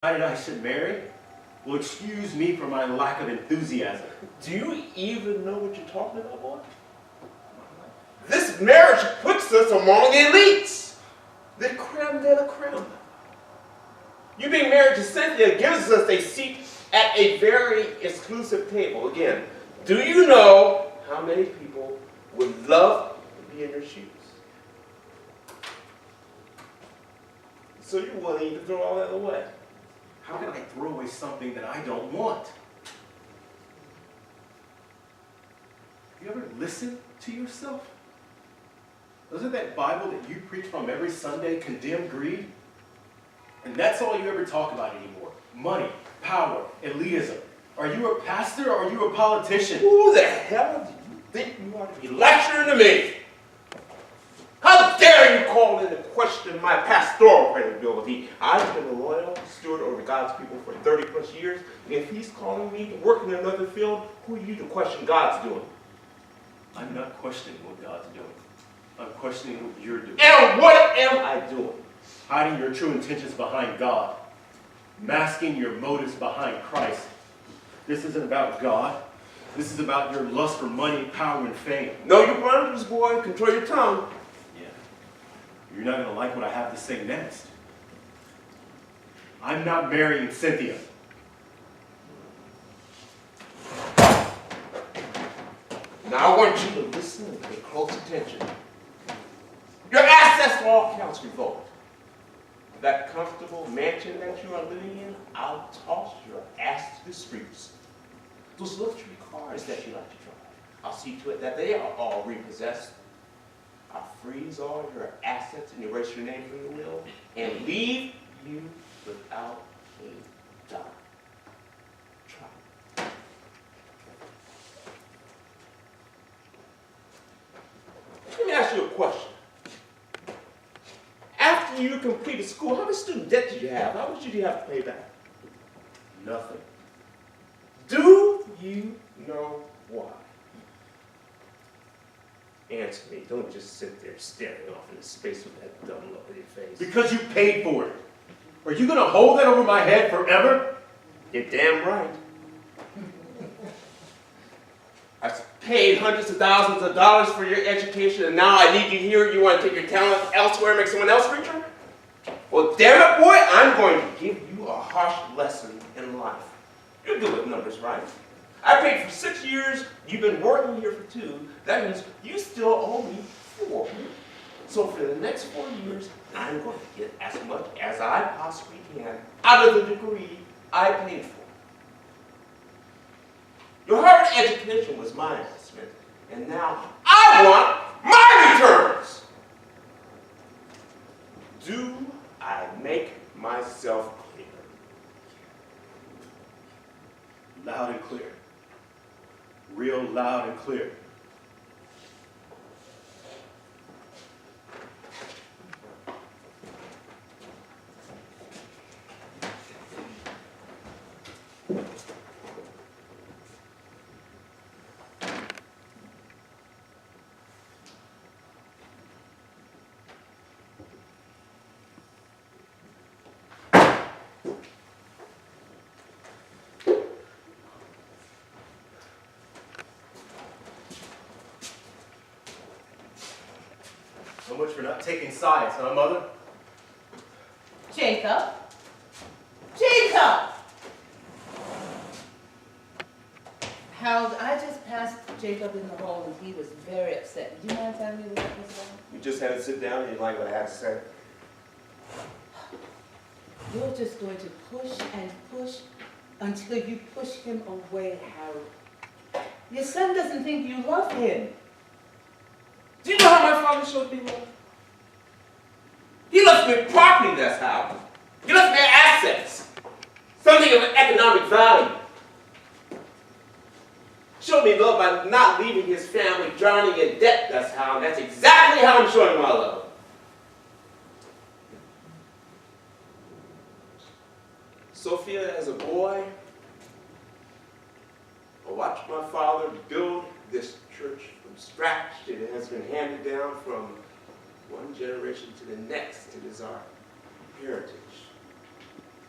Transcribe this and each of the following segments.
decided I should marry will excuse me for my lack of enthusiasm. Do you even know what you're talking about, boy? This marriage puts us among the elites. The creme de la creme. You being married to Cynthia gives us a seat at a very exclusive table. Again, do you know how many people would love to be in your shoes? So you're willing to throw all that away? How can I throw away something that I don't want? Have you ever listened to yourself? Doesn't that Bible that you preach from every Sunday condemn greed? And that's all you ever talk about anymore. Money, power, elitism. Are you a pastor or are you a politician? Who the hell do you think you ought to be lecturing to me? How dare you call into question my pastoral credibility? I've been a loyal steward over God's people for 30 plus years. And if he's calling me to work in another field, who are you to question God's doing? I'm not questioning what God's doing. I'm questioning what you're doing. And what am I doing? Hiding your true intentions behind God. Masking your motives behind Christ. This isn't about God. This is about your lust for money, power, and fame. Know your boundaries, boy. Control your tongue. Yeah. You're not going to like what I have to say next. I'm not marrying Cynthia. Now I want you to listen and pay close attention. Your assets for all counts revoked. That comfortable mansion that you are living in, I'll toss your ass to the streets. Those luxury cars that you like to drive, I'll see to it that they are all repossessed. I'll freeze all your assets and erase your name from the will and leave you without a dime. Try. Let me ask you a question. After you completed school, how much student debt did you have? How much did you have to pay back? Nothing. Do you know why? Answer me. Don't just sit there staring off into space with that dumb look on your face. Because you paid for it. Are you going to hold that over my head forever? You're damn right. I paid hundreds of thousands of dollars for your education, and now I need you here. You want to take your talent elsewhere and make someone else richer? Well, damn it, boy, I'm going to give you a harsh lesson in life. You're good with numbers, right? I paid for 6 years. You've been working here for 2. That means you still owe me 4. So for the next 4 years, I'm going to get as much as I possibly can out of the degree I paid for. Your Harvard education was my investment, and now I want my returns. Do I make myself clear? Loud and clear. Real loud and clear. So much for not taking sides, huh, Mother? Jacob? Jacob! Harold, I just passed Jacob in the hall and he was very upset. Do you mind telling me what that was about? You just had to sit down and you like what I had to say. You're just going to push and push until you push him away, Harold. Your son doesn't think you love him. Do you know how my father showed me love? He left me property, that's how. He left me assets. Something of economic value. Showed me love by not leaving his family drowning in debt, that's how. And that's exactly how I'm showing my love. Sophia, as a boy, I watched my father build this church from scratch. It has been handed down from one generation to the next. It is our heritage.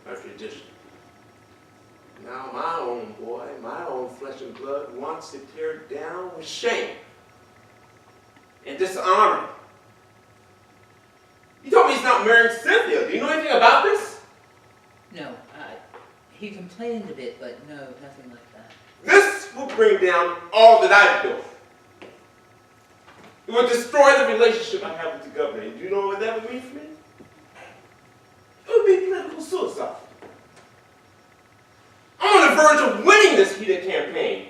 a tradition. Now my own boy, my own flesh and blood wants to tear it down with shame and dishonor. He told me he's not marrying Cynthia. Do you know anything about this? No, he complained a bit, but no, nothing like that. This will bring down all that I've built. It will destroy the relationship I have with the governor. And do you know what that would mean for me? It would be political suicide. I'm on the verge of winning this heated campaign.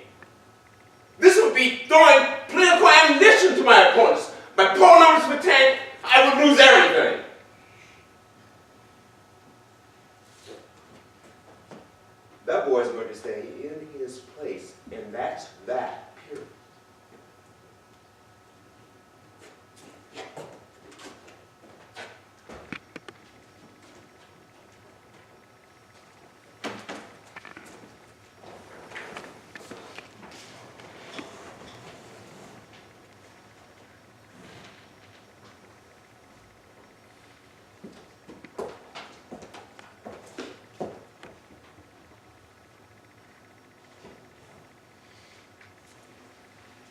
This would be throwing political ammunition to my opponents. By poll numbers for tank, I would lose everything. That boy's going to stay in his place, and that's that, period.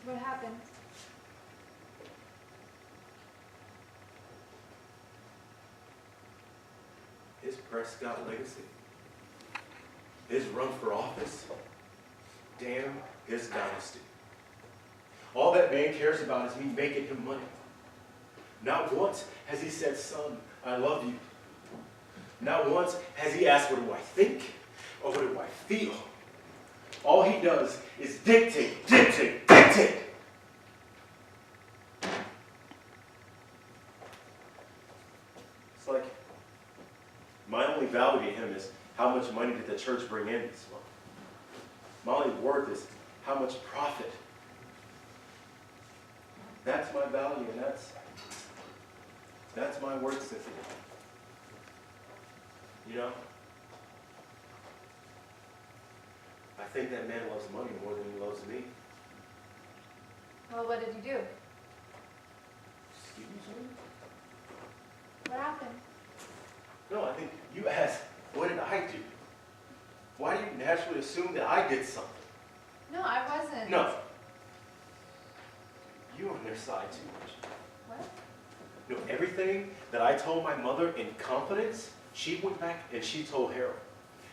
What happened? His Prescott legacy, his run for office, damn his dynasty. All that man cares about is me making him money. Not once has he said, son, I love you. Not once has he asked, what do I think or what do I feel? All he does is dictate, dictate, dictate. It's like my only value to him is how much money did the church bring in this month. My only worth is how much profit. That's my value, and that's my worth, Cynthia. You know? I think that man loves money more than he loves me. Well, what did you do? Excuse me? What happened? No, I think you asked, what did I do? Why do you naturally assume that I did something? No, I wasn't. No. You're on their side too much. What? No, everything that I told my mother in confidence, she went back and she told Harold.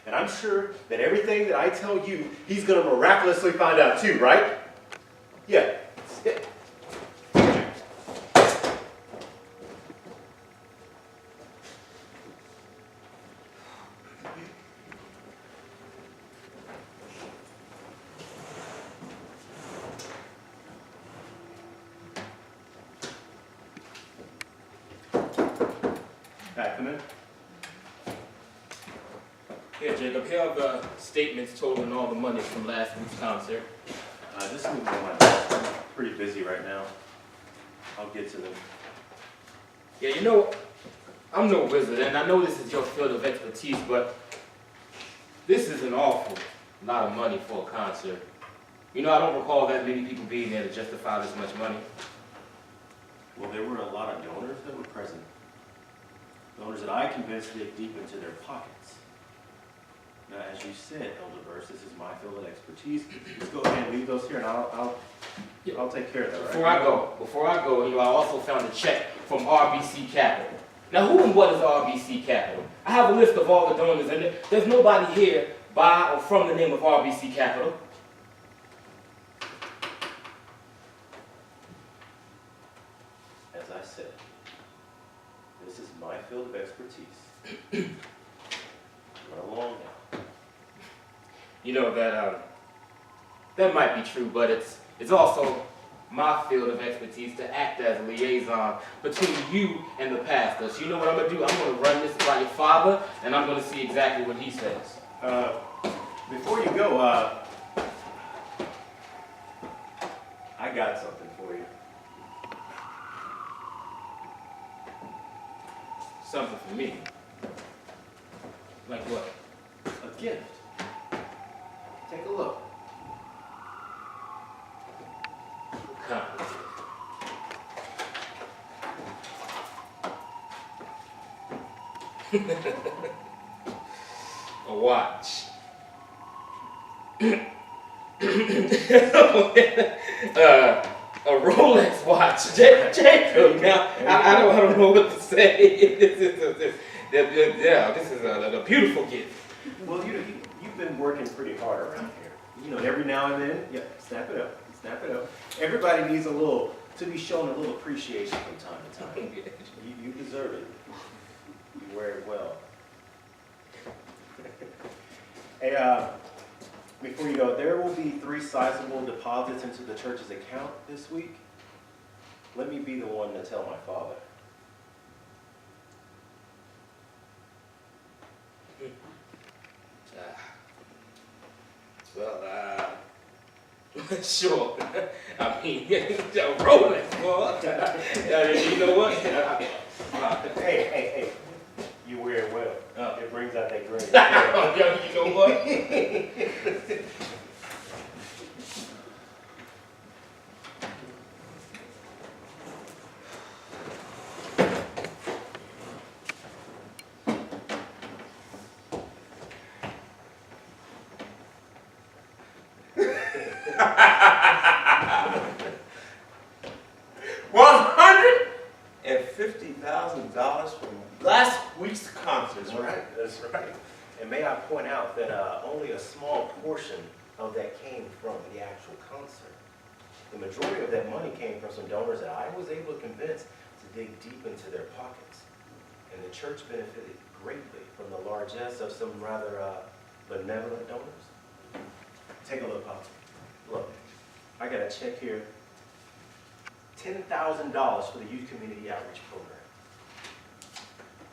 And I'm sure that everything that I tell you, he's going to miraculously find out too, right? Yeah. Yeah. Come in. Here, Jacob, here are the statements totaling all the money from last week's concert. Just move on my desk. I'm pretty busy right now. I'll get to them. Yeah, you know, I'm no wizard, and I know this is your field of expertise, but this is an awful lot of money for a concert. You know, I don't recall that many people being there to justify this much money. Well, there were a lot of donors that were present. Donors that I convinced dig deep into their pockets. Now, as you said, Elder Burst, this is my field of expertise. Just go ahead and leave those here, and I'll take care of that. Before I go, you know, I also found a check from RBC Capital. Now, who and what is RBC Capital? I have a list of all the donors, and there's nobody here by or from the name of RBC Capital. As I said, this is my field of expertise. Run along now. You know that might be true, but it's also my field of expertise to act as a liaison between you and the pastor. So you know what I'm gonna do? I'm gonna run this by your father, and I'm gonna see exactly what he says. Before you go, I got something for you. Something for me. Like what? A gift. Take a look. What kind of gift? watch. A Rolex watch. Jacob, now, I don't know what to say. This is a beautiful gift. Well, you've been working pretty hard around here. You know, every now and then, yeah, snap it up, snap it up. Everybody needs to be shown a little appreciation from time to time. You deserve it. You wear it well. Hey, before you go, there will be 3 sizable deposits into the church's account this week. Let me be the one to tell my father. Sure. I mean, a Rolex, boy. You know what? Hey. You wear it well. It brings out that grain. You know what? $150,000 from last week's concert. That's right. And may I point out that only a small portion of that came from the actual concert. The majority of that money came from some donors that I was able to convince to dig deep into their pockets. And the church benefited greatly from the largesse of some rather benevolent donors. Take a look, Pop. Look, I got a check here. $10,000 for the Youth Community Outreach Program.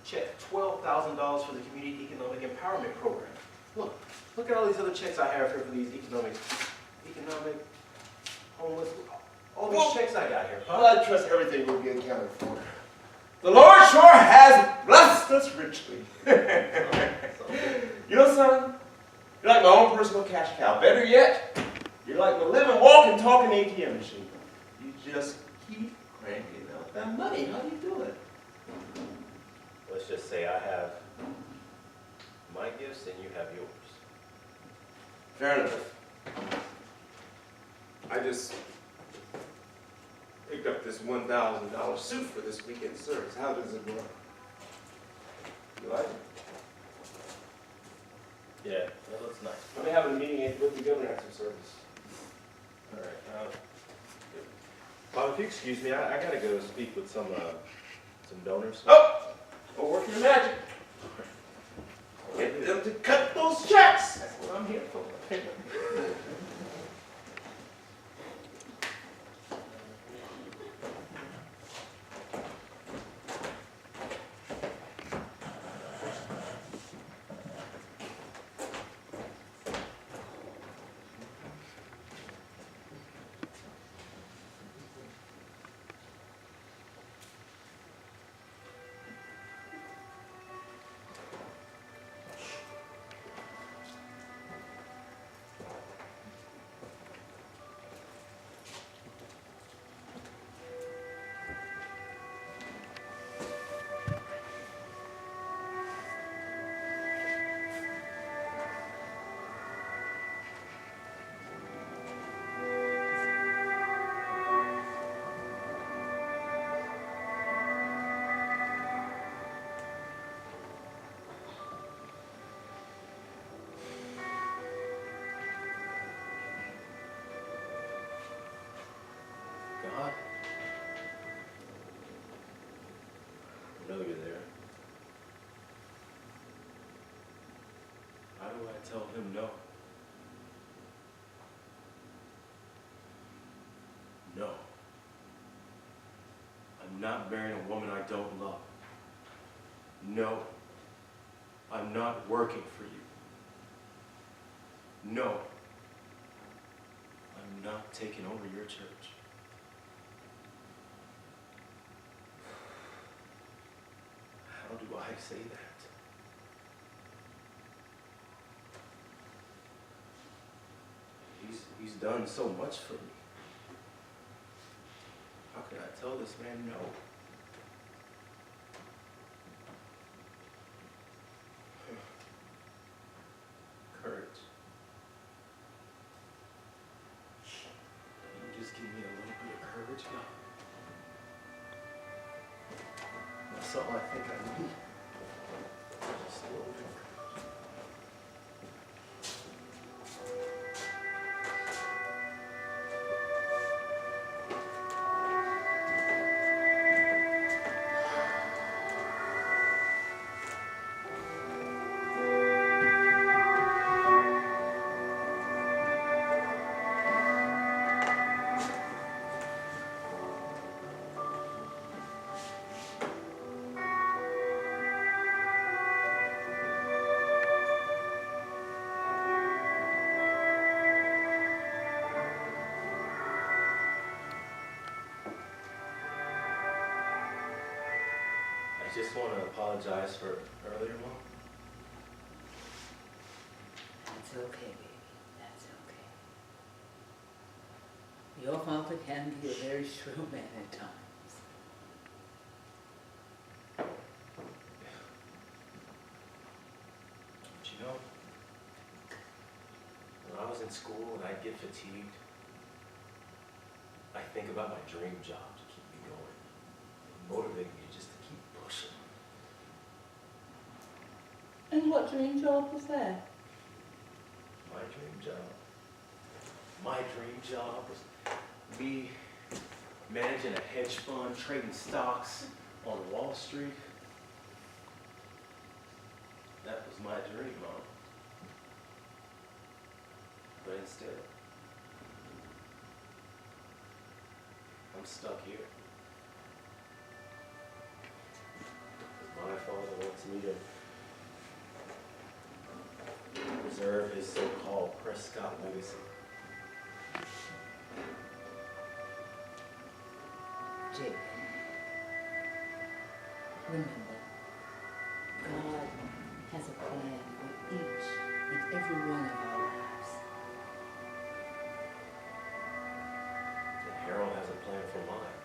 Check $12,000 for the Community Economic Empowerment Program. Look at all these other checks I have here for these economic, homeless, all these checks I got here. Well, I trust everything will be accounted for. The Lord sure has blessed us richly. You know, son, you're like my own personal cash cow. Better yet, you're like my living, walking, talking ATM machine. You just keep cranking out that money. How do you do it? Let's just say I have my gifts and you have yours. Fair enough. I just picked up this $1,000 suit for this weekend service. How does it work? You like it? Yeah, that looks nice. Let me have a meeting with the governor after service. All right. Bob, if you excuse me, I gotta go speak with some donors. Oh! Go work your magic. Get them to cut those checks. That's what I'm here for. God, I know you're there. How do I tell him no? No. I'm not marrying a woman I don't love. No. I'm not working for you. No. I'm not taking over your church. How do I say that? He's done so much for me. How can I tell this man no? That's all I think I need. Just a little bit. I just want to apologize for earlier, Mom. That's okay, baby. That's okay. Your father can be a very shrewd man at times. But you know, when I was in school and I'd get fatigued, I think about my dream job to keep me going, motivate me just to keep pushing. And what dream job was that? My dream job. My dream job was me managing a hedge fund, trading stocks on Wall Street. That was my dream, Mom. But instead, I'm stuck here. Because my father wants me to preserve his so-called Prescott legacy. Jake, remember, God has a plan for each and every one of our lives. And Harold has a plan for mine.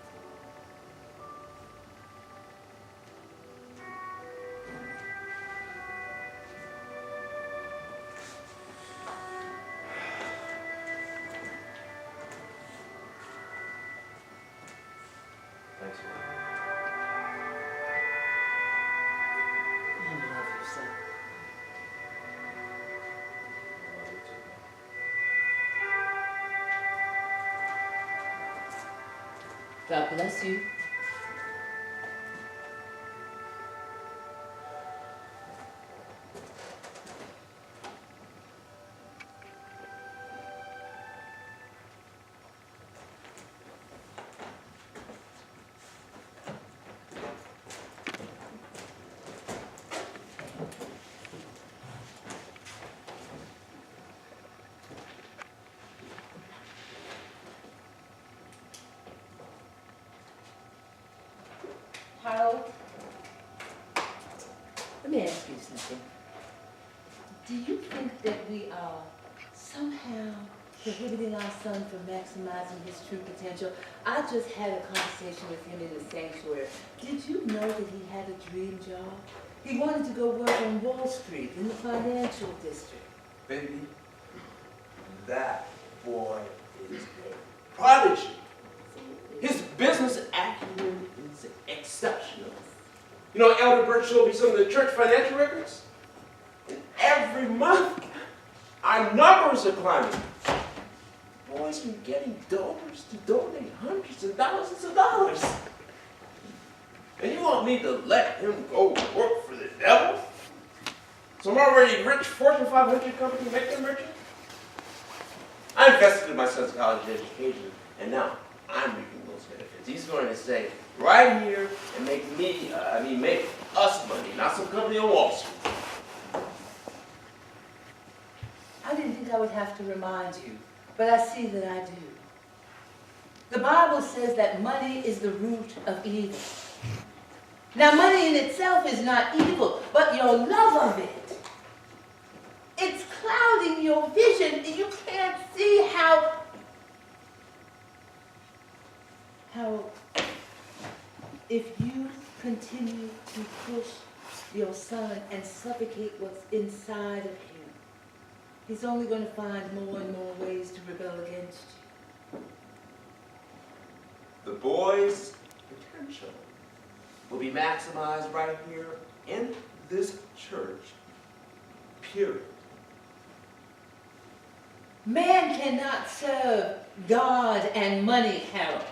Thanks, Mom. I love you, son. I love you too. God bless you. Harold, let me ask you something. Do you think that we are somehow prohibiting our son from maximizing his true potential? I just had a conversation with him in the sanctuary. Did you know that he had a dream job? He wanted to go work on Wall Street in the financial district. Baby, that boy is a prodigy. His business acumen is exceptional. You know, Elder Birch showed me some of the church financial records. And every month, our numbers are climbing. Boys been getting donors to donate hundreds and thousands of dollars. And you want me to let him go work for the devil? Some already rich Fortune 500 company make them richer? I invested in my son's college education, and now I'm reaping those benefits. He's going to stay right here and make make us money, not some company on Wall Street. I didn't think I would have to remind you, but I see that I do. The Bible says that money is the root of evil. Now, money in itself is not evil, but your love of it. It's clouding your vision. You can't see how if you continue to push your son and suffocate what's inside of him, he's only going to find more and more ways to rebel against you. The boy's potential will be maximized right here in this church, period. Man cannot serve God and money, Harold.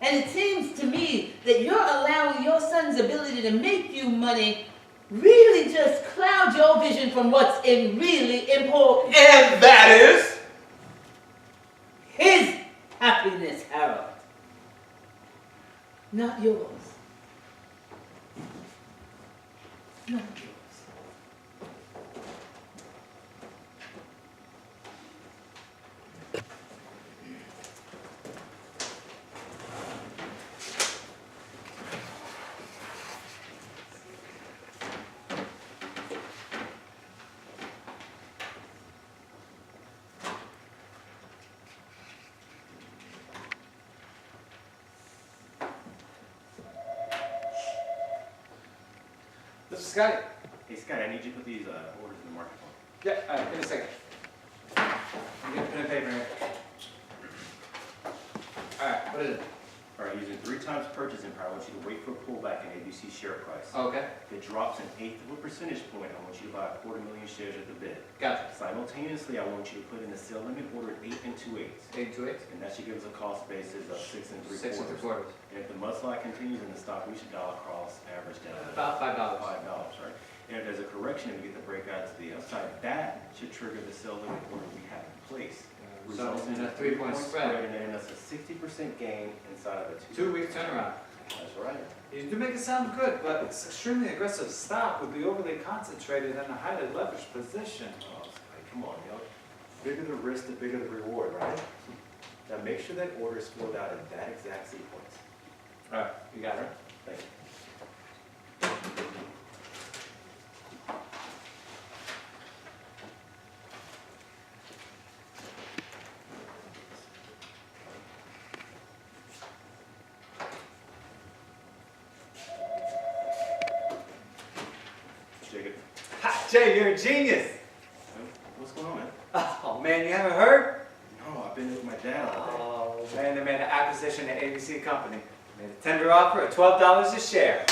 And it seems to me that you're allowing your son's ability to make you money really just cloud your vision from what's really important. And that is? His happiness, Harold. Not yours. Not yours. This is Scotty. Hey, Scott, I need you to put these orders in the market phone. Yeah, give me a second. I'm getting pen and paper here. Alright, what is it? All right, using 3 times purchasing power, I want you to wait for a pullback in ABC share price. Okay, If it drops an eighth of a percentage point, I want you to buy 250,000 shares at the bid. gotcha. Simultaneously, I want you to put in a sell limit order at 8 2/8. 828? And that should give us a cost basis of 6 6 3/4. 3/4. And if the mudslide continues in the stock, we should dollar cost average down to About $5. $5, right? And if there's a correction and we get the breakout to the upside, that should trigger the sell limit order we have in place. So Results in a a 3-point spread. and then that's a 60% gain inside of a 2-week turnaround. That's right. You do make it sound good, but it's extremely aggressive stock would be overly concentrated in a highly leveraged position. Oh, like, come on, yo. Bigger the risk, the bigger the reward, right? Now make sure that order is filled out in that exact sequence. Alright, you got it. Thank you. Jacob, Ha, Jay, you're a genius! what's going on, man? Oh man, you haven't heard? No, I've been with my dad all day. Oh man, they made an acquisition at ABC Company. Made a tender offer at $12 a share.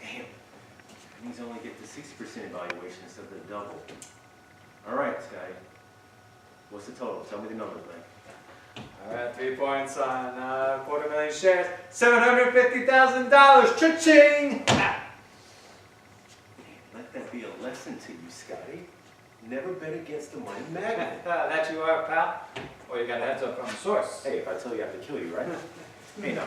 Damn. That means I only get the 60% evaluation instead of the double. All right, Scotty. What's the total? Tell me the numbers, man. Alright, 3 points on 250,000 shares. $750,000. Cha-ching! Let that be a lesson to you, Scotty. Never bet against the money magnet. That you are, pal. Well, you got a heads up from the source. Hey, if I tell you, I have to kill you, right? Hey, now, I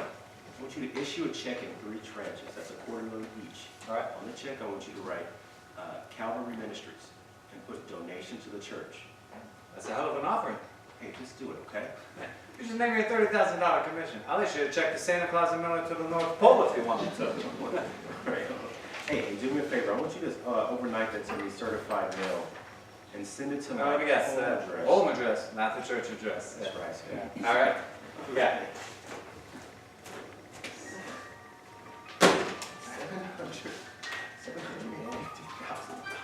want you to issue a check in 3 tranches. That's $250,000 each. Alright. On the check, I want you to write Calvary Ministries and put donation to the church. That's a hell of an offering. Hey, just do it, okay? You should make me a $30,000 commission. I'll issue a check to Santa Claus and Miller to the North Pole if you want me to. Right. Hey, do me a favor. I want you to overnight that to me certified mail and send it to my Let me guess. home address. Home address, not the church address. That's right, Scotty. Yeah. Alright. You got it.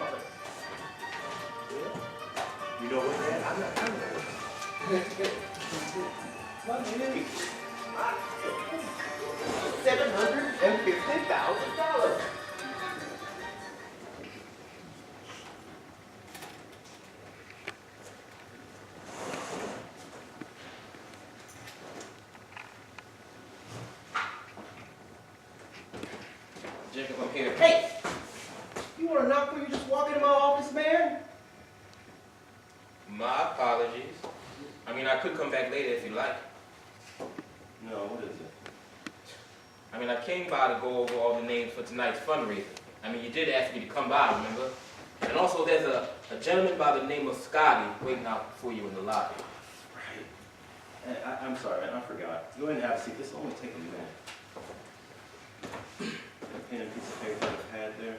$750,000. You know what, man? I'm not coming there. $750,000. Jacob, I'm here. Hey! You want to knock where you just walk into my office, man? My apologies. I mean, I could come back later if you like. No, what is it? I mean, I came by to go over all the names for tonight's fundraiser. I mean, you did ask me to come by, remember? And also, there's a gentleman by the name of Scotty waiting out for you in the lobby. Right. I'm sorry, man. I forgot. Go ahead and have a seat. This will only take a minute. A pen and piece of paper and a pad there.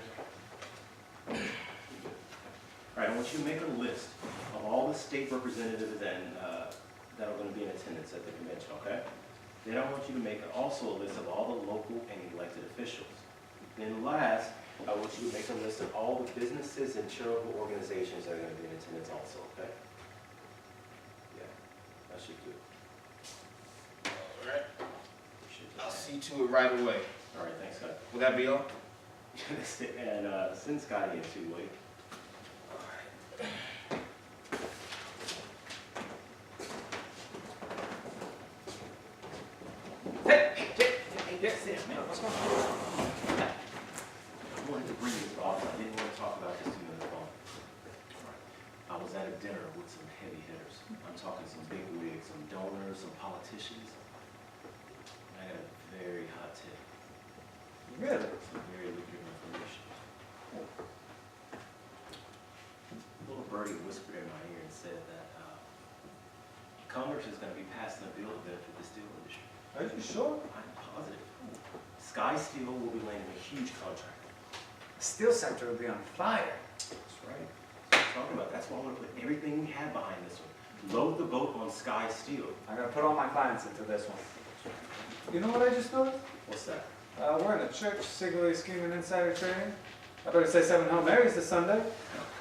All right, I want you to make a list of all the state representatives that are going to be in attendance at the convention, okay? Then I want you to make also a list of all the local and elected officials. Then last, I want you to make a list of all the businesses and charitable organizations that are going to be in attendance also, okay? Yeah, that should do it. All right. Should do I'll that. see to it right away. All right, thanks, Scott. Will that be all? And send Scotty in too, will you? Sit, man. What's going on? I wanted to bring this off. I didn't want to talk about this to you on the phone. I was at a dinner with some heavy hitters. I'm talking some big wigs, some donors, some politicians. I got a very hot tip. Really? Some very lucrative information. A little birdie whispered in my ear and said that Congress is going to be passing a bill to benefit the steel industry. Are you sure? I'm positive. Sky Steel will be landing a huge contract. The steel sector will be on fire. That's right. That's what I'm talking about. That's why I want to put everything we have behind this one. Load the boat on Sky Steel. I'm gonna put all my clients into this one. You know what I just noticed? What's that? We're in a church, secretly scheming insider trading. I better say 7 Hail Marys this Sunday.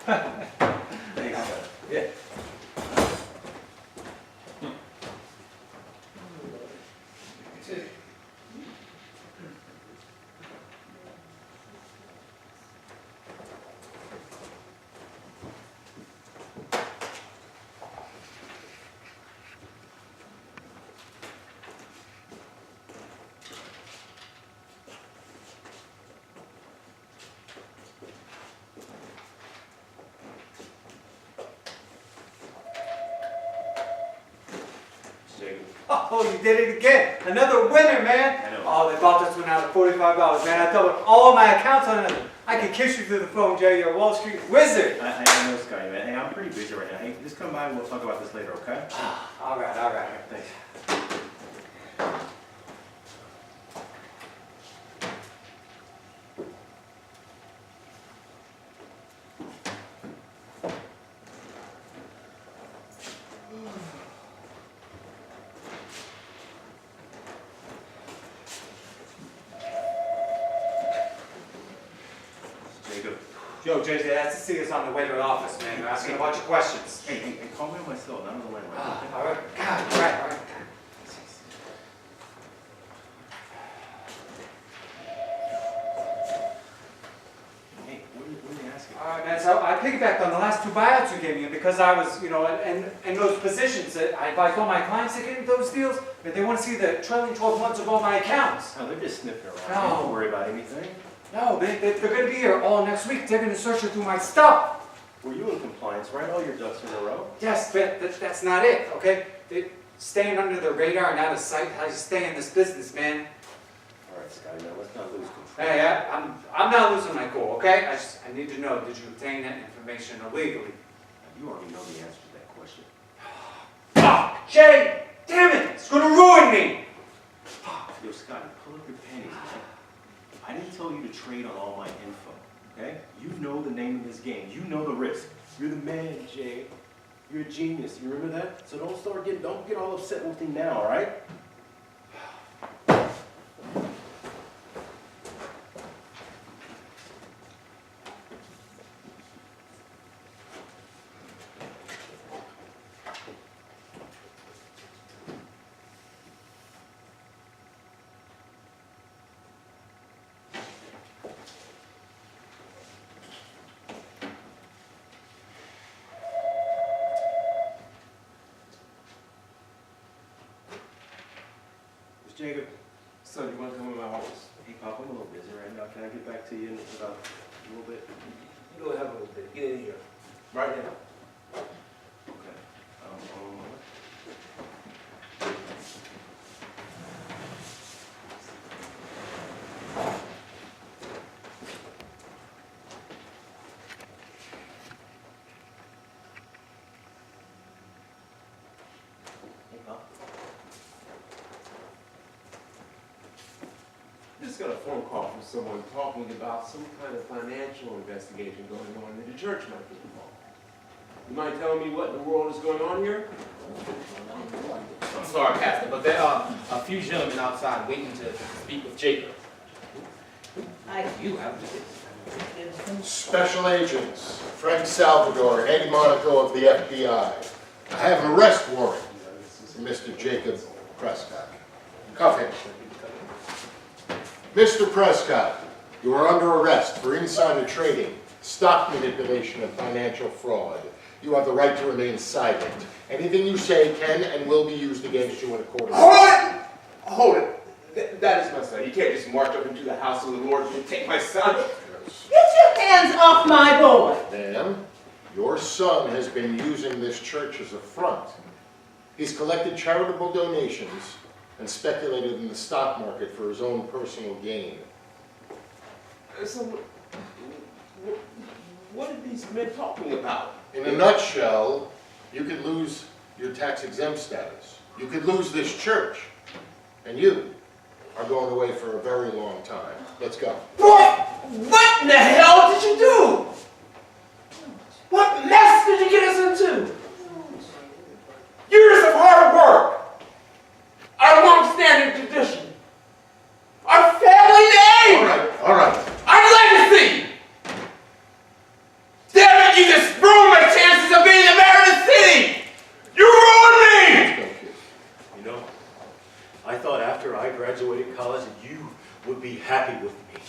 Thanks, Scott. Yeah. Oh, you did it again. Another winner, man. I know. Oh, they bought this one out at $45, man. I doubled all my accounts on it. I can kiss you through the phone, Jay. You're a Wall Street wizard. I know, Scotty, man. Hey, I'm pretty busy right now. Hey, just come by and we'll talk about this later, okay? All right, all right. Thanks. Jacob. Yo, JJ, that's to see us on the way to the office, man. They're asking a bunch of questions. Hey, call me on my cell. Not on the line, right? All right. God, all right, all right. Hey, what are they asking? All right, man. So I piggybacked on the last 2 buyouts you gave me because I was, you know, in those positions that I advised all my clients to get into those deals, but they want to see the trailing 12 months of all my accounts. Oh, they're just sniffing around. No. Don't worry about anything. No, they're going to be here all next week. They're going to search through my stuff. Were you in compliance, right? All your ducks in a row? Yes, but that's not it, okay? Staying under the radar and out of sight, how you stay in this business, man. All right, Scotty, now let's not lose control. Hey, I'm not losing my cool, okay? I need to know, did you obtain that information illegally? You already know the answer to that question. Fuck, Jay! Damn it! It's gonna ruin me! Yo, Scotty, pull up your panties, man. I didn't tell you to trade on all my info, okay? You know the name of this game. You know the risk. You're the man, Jay. You're a genius. You remember that? So don't get all upset with me now, all right? Jacob. So you want to come in my office? Hey, Pop, I'm a little busy right now. Can I get back to you in about a little bit? You don't have a little bit. Get in here. Right now. Okay. Hey, Pop. Just got a phone call from someone talking about some kind of financial investigation going on that the church might be involved. You mind telling me what in the world is going on here? I'm sorry, Pastor, but there are a few gentlemen outside waiting to speak with Jacob. You have to. Special agents, Frank Salvador and Eddie Monaco of the FBI. I have an arrest warrant for Mr. Jacob Prescott. Cuff him. Mr. Prescott, you are under arrest for insider trading, stock manipulation, and financial fraud. You have the right to remain silent. Anything you say can and will be used against you in a court of law. Hold it! Hold it. That is my son. You can't just march up into the house of the Lord and take my son. Get your hands off my boy. Ma'am, your son has been using this church as a front. He's collected charitable donations and speculated in the stock market for his own personal gain. So, what are these men talking about? In a nutshell, you could lose your tax-exempt status. You could lose this church. And you are going away for a very long time. Let's go. What in the hell did you do? What mess did you get us into? Years of hard work. Our long-standing tradition. Our family name. All right. Our legacy. Damn it, you just ruined my chances of being the mayor of the city. You ruined me. You know, I thought after I graduated college that you would be happy with me.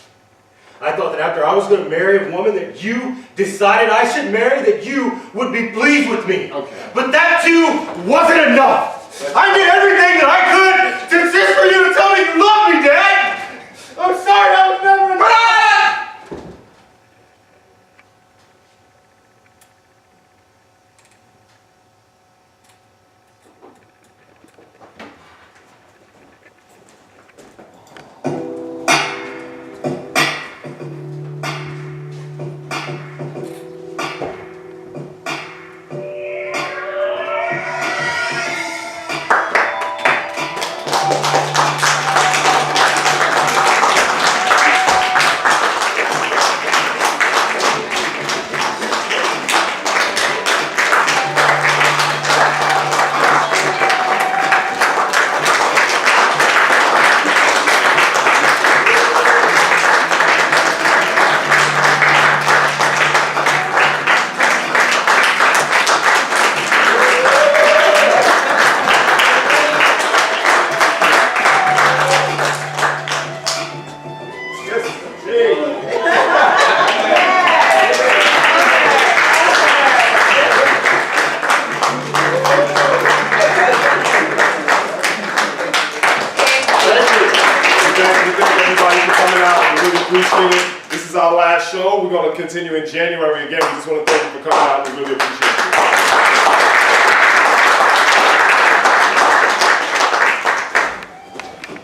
I thought that after I was going to marry a woman that you decided I should marry, that you would be pleased with me. Okay. But that too wasn't enough. I did everything that I could to insist for you to tell me you love me, Dad. I'm sorry, I was never enough. This is our last show. We're going to continue in January again. We just want to thank you for coming out. We really appreciate it.